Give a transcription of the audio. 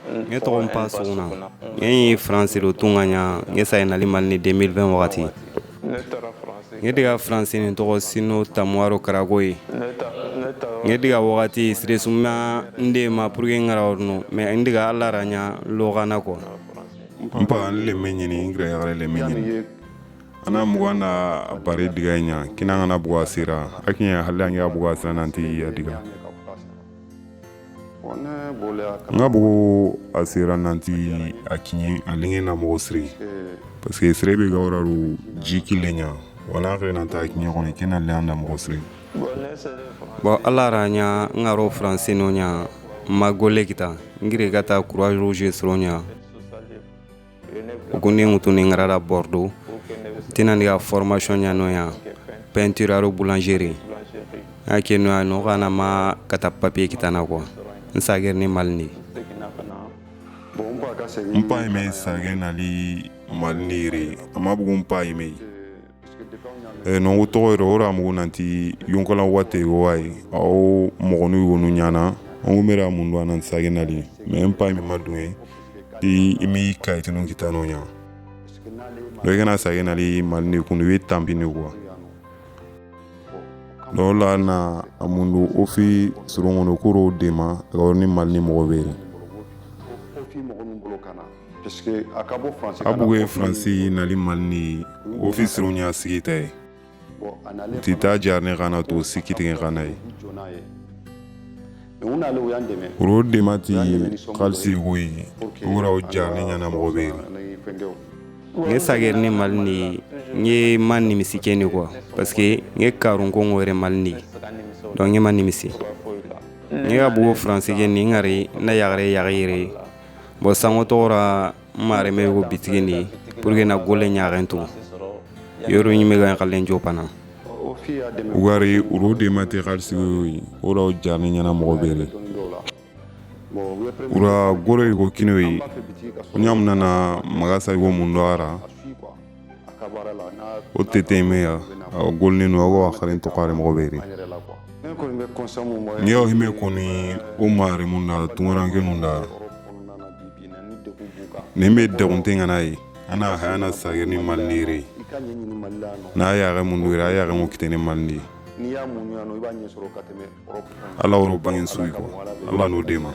Nge tɔgɔ mpa suguna nge ye France lo tunganya nge sa nali Mali ni 2020 wakati nge diga France ni tɔgɔ Sino Tamuaro Karagoye nge diga wakati sresuma nde ma pour que ngara orno mais ndiga alla ranya logana ko mpa le menyini ingre yare le menyini ana mugana bare diga nya kinanga na bugwa sira akinya halanga bugwa sira nanti ya diga nga bugu asira nanti akinye alinge na mosri parce que srebe gauraru jiki lenya wala re nanta akinye ko kena landa mosri bon alla ranya ngaro France no nya magole kita ngire gata croix rouge sronya ukuni mutuni ngara Bordeaux tinandi ga formation nya no ya peinture aro boulangerie ake no no kana ma kata papier kita na ko nsager ni Mali mpa ime sage nali Mali ama bugu mpa ime no utoro ora mu nanti yonkola wate wai au mogonu wonu nyana on mera mundu anan sage nali me mpa ime madue di imi kaiti no kitano nya do gana sage nali Mali kunu we tampini ko lola na amundu ofi surongono kuro dema ni Mali mo bere abuwe France nali Mali ofi suronya sigite tita jarne kana to sikite kana ro dema ti khalsi wi ora o jarne nyana mo bere nge sager ni Mali nge man ni misikeni quoi parce que nge karun ko ngore Mali donc nge man ni misi nge abu France ge ni ngari na yagre bo sango tora mare me go bitigeni pour que na gole nyaaren to yoro nyi me ga khalen jopana wari uro de matériel si ora o jarne nyana mo bere ura gore go kinoyi nyam nana magasa go mundara o tete meya o golni no go akharen to qare mo bere nyo hime koni o mare munda tunrange nunda neme de untenga nai ana hana sage ni Mali na ya ga mundu ya ga mo kitene Mali ala woro bangin suiko ala no dema